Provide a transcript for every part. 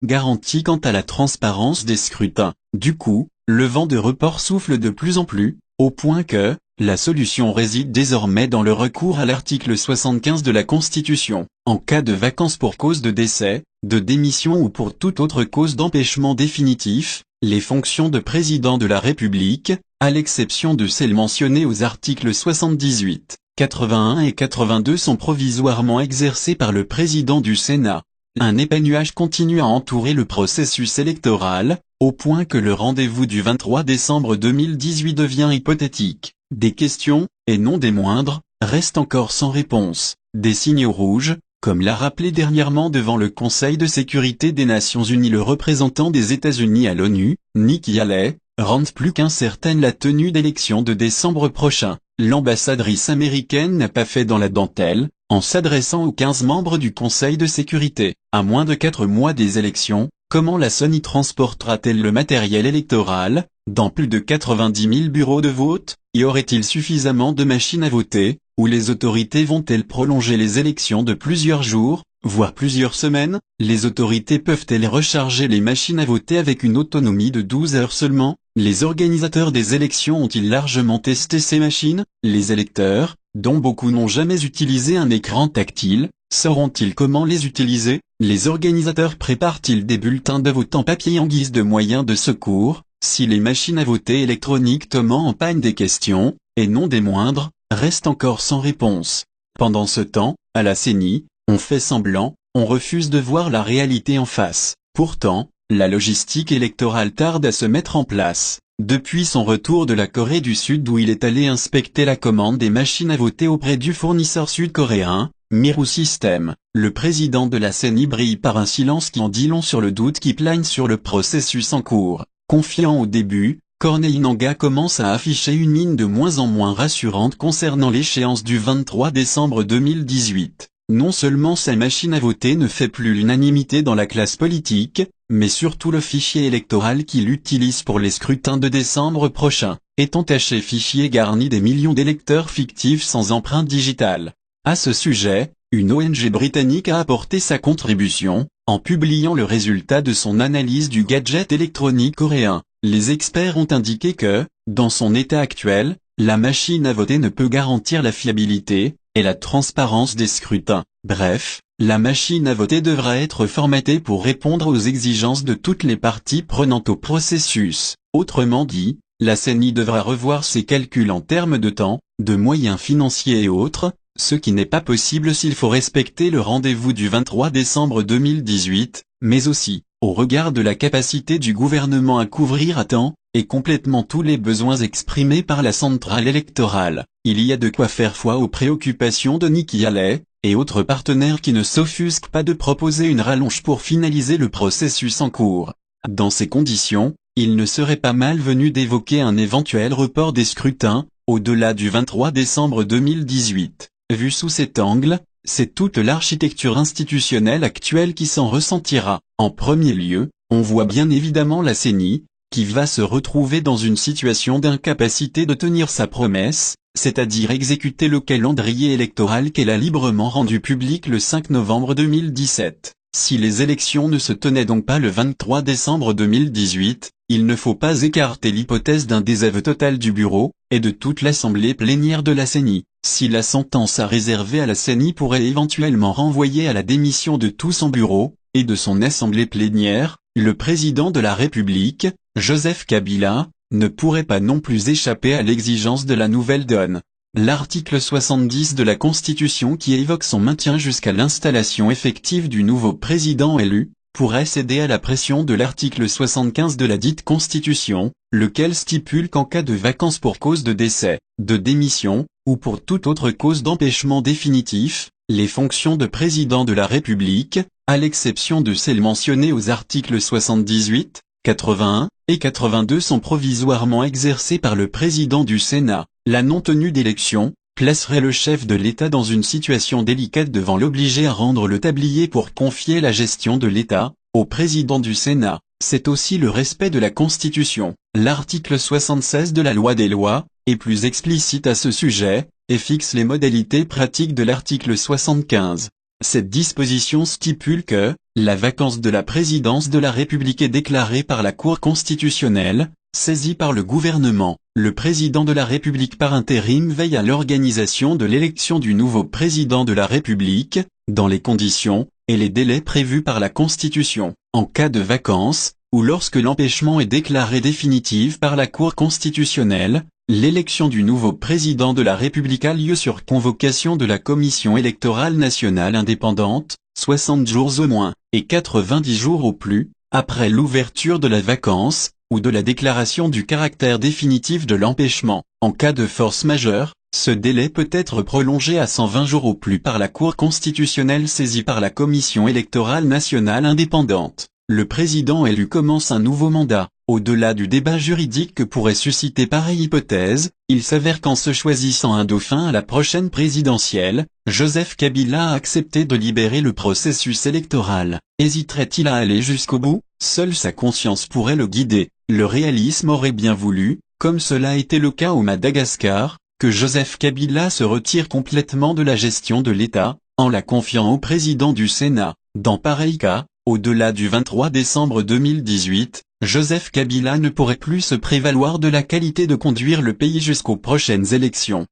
garantie quant à la transparence des scrutins. Du coup, le vent de report souffle de plus en plus, au point que, la solution réside désormais dans le recours à l'article 75 de la Constitution. En cas de vacance pour cause de décès, de démission ou pour toute autre cause d'empêchement définitif, les fonctions de président de la République, à l'exception de celles mentionnées aux articles 78, 81 et 82 sont provisoirement exercées par le président du Sénat. Un épais nuage continue à entourer le processus électoral, au point que le rendez-vous du 23 décembre 2018 devient hypothétique. Des questions, et non des moindres, restent encore sans réponse. Des signes rouges, comme l'a rappelé dernièrement devant le Conseil de sécurité des Nations Unies le représentant des États-Unis à l'ONU, Nikki Haley, rendent plus qu'incertaine la tenue d'élections de décembre prochain. L'ambassadrice américaine n'a pas fait dans la dentelle, en s'adressant aux 15 membres du Conseil de sécurité. À moins de 4 mois des élections, comment la CENI transportera-t-elle le matériel électoral? Dans plus de 90 000 bureaux de vote, y aurait-il suffisamment de machines à voter, ou les autorités vont-elles prolonger les élections de plusieurs jours, voire plusieurs semaines? Les autorités peuvent-elles recharger les machines à voter avec une autonomie de 12 heures seulement? Les organisateurs des élections ont-ils largement testé ces machines? Les électeurs, dont beaucoup n'ont jamais utilisé un écran tactile, sauront-ils comment les utiliser? Les organisateurs préparent-ils des bulletins de vote en papier en guise de moyen de secours? Si les machines à voter électroniques tombent en panne, des questions, et non des moindres, restent encore sans réponse. Pendant ce temps, à la CENI, on fait semblant, on refuse de voir la réalité en face. Pourtant, la logistique électorale tarde à se mettre en place. Depuis son retour de la Corée du Sud où il est allé inspecter la commande des machines à voter auprès du fournisseur sud-coréen, Miru System, le président de la CENI brille par un silence qui en dit long sur le doute qui plane sur le processus en cours. Confiant au début, Corneille Nangaa commence à afficher une ligne de moins en moins rassurante concernant l'échéance du 23 décembre 2018. Non seulement sa machine à voter ne fait plus l'unanimité dans la classe politique, mais surtout le fichier électoral qu'il utilise pour les scrutins de décembre prochain, est entaché, fichier garni des millions d'électeurs fictifs sans empreinte digitale. À ce sujet, une ONG britannique a apporté sa contribution, en publiant le résultat de son analyse du gadget électronique coréen. Les experts ont indiqué que, dans son état actuel, la machine à voter ne peut garantir la fiabilité et la transparence des scrutins. Bref, la machine à voter devra être formatée pour répondre aux exigences de toutes les parties prenantes au processus. Autrement dit, la CENI devra revoir ses calculs en termes de temps, de moyens financiers et autres, ce qui n'est pas possible s'il faut respecter le rendez-vous du 23 décembre 2018, mais aussi, au regard de la capacité du gouvernement à couvrir à temps et complètement tous les besoins exprimés par la centrale électorale. Il y a de quoi faire foi aux préoccupations de Nikki Haley et autres partenaires qui ne s'offusquent pas de proposer une rallonge pour finaliser le processus en cours. Dans ces conditions, il ne serait pas malvenu d'évoquer un éventuel report des scrutins, au-delà du 23 décembre 2018. Vu sous cet angle, c'est toute l'architecture institutionnelle actuelle qui s'en ressentira. En premier lieu, on voit bien évidemment la CENI, qui va se retrouver dans une situation d'incapacité de tenir sa promesse, c'est-à-dire exécuter le calendrier électoral qu'elle a librement rendu public le 5 novembre 2017. Si les élections ne se tenaient donc pas le 23 décembre 2018, il ne faut pas écarter l'hypothèse d'un désaveu total du bureau, et de toute l'assemblée plénière de la CENI. Si la sentence à réserver à la CENI pourrait éventuellement renvoyer à la démission de tout son bureau, et de son assemblée plénière, le président de la République, Joseph Kabila, ne pourrait pas non plus échapper à l'exigence de la nouvelle donne. L'article 70 de la Constitution qui évoque son maintien jusqu'à l'installation effective du nouveau président élu, pourrait céder à la pression de l'article 75 de la dite Constitution, lequel stipule qu'en cas de vacance pour cause de décès, de démission, ou pour toute autre cause d'empêchement définitif, les fonctions de président de la République, à l'exception de celles mentionnées aux articles 78, 81 et 82 sont provisoirement exercées par le président du Sénat. La non-tenue d'élection placerait le chef de l'État dans une situation délicate devant l'obliger à rendre le tablier pour confier la gestion de l'État au président du Sénat. C'est aussi le respect de la Constitution. L'article 76 de la loi des lois est plus explicite à ce sujet et fixe les modalités pratiques de l'article 75. Cette disposition stipule que, la vacance de la présidence de la République est déclarée par la Cour constitutionnelle, saisie par le gouvernement. Le président de la République par intérim veille à l'organisation de l'élection du nouveau président de la République, dans les conditions et les délais prévus par la Constitution. En cas de vacance, ou lorsque l'empêchement est déclaré définitif par la Cour constitutionnelle, l'élection du nouveau président de la République a lieu sur convocation de la Commission électorale nationale indépendante, 60 jours au moins, et 90 jours au plus, après l'ouverture de la vacance, ou de la déclaration du caractère définitif de l'empêchement. En cas de force majeure, ce délai peut être prolongé à 120 jours au plus par la Cour constitutionnelle saisie par la Commission électorale nationale indépendante. Le président élu commence un nouveau mandat. Au-delà du débat juridique que pourrait susciter pareille hypothèse, il s'avère qu'en se choisissant un dauphin à la prochaine présidentielle, Joseph Kabila a accepté de libérer le processus électoral. Hésiterait-il à aller jusqu'au bout? Seule sa conscience pourrait le guider. Le réalisme aurait bien voulu, comme cela a été le cas au Madagascar, que Joseph Kabila se retire complètement de la gestion de l'État, en la confiant au président du Sénat. Dans pareil cas, au-delà du 23 décembre 2018, Joseph Kabila ne pourrait plus se prévaloir de la qualité de conduire le pays jusqu'aux prochaines élections.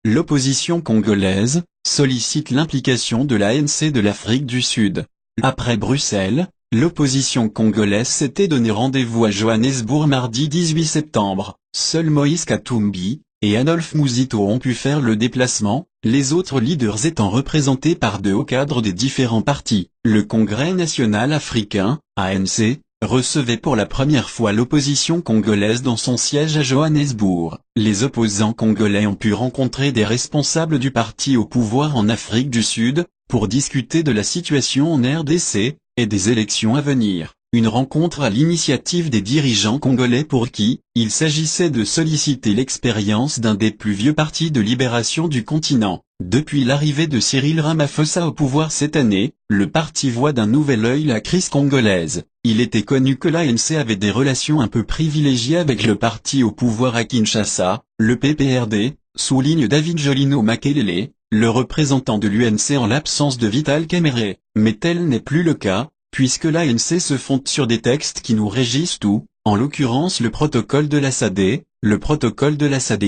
L'opposition congolaise sollicite l'implication de l'ANC de l'Afrique du Sud. Après Bruxelles, l'opposition congolaise s'était donné rendez-vous à Johannesburg mardi 18 septembre. Seuls Moïse Katumbi et Adolphe Muzito ont pu faire le déplacement, les autres leaders étant représentés par de hauts cadres des différents partis. Le Congrès national africain, ANC, recevait pour la première fois l'opposition congolaise dans son siège à Johannesburg. Les opposants congolais ont pu rencontrer des responsables du parti au pouvoir en Afrique du Sud, pour discuter de la situation en RDC, et des élections à venir. Une rencontre à l'initiative des dirigeants congolais pour qui, il s'agissait de solliciter l'expérience d'un des plus vieux partis de libération du continent. Depuis l'arrivée de Cyril Ramaphosa au pouvoir cette année, le parti voit d'un nouvel œil la crise congolaise. Il était connu que l'ANC avait des relations un peu privilégiées avec le parti au pouvoir à Kinshasa, le PPRD, souligne David Jolino Makelele, le représentant de l'UNC en l'absence de Vital Kamerhe. Mais tel n'est plus le cas, puisque l'ANC se fonde sur des textes qui nous régissent tout, en l'occurrence le protocole de la SADC,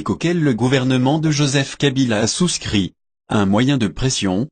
auquel le gouvernement de Joseph Kabila a souscrit. Un moyen de pression,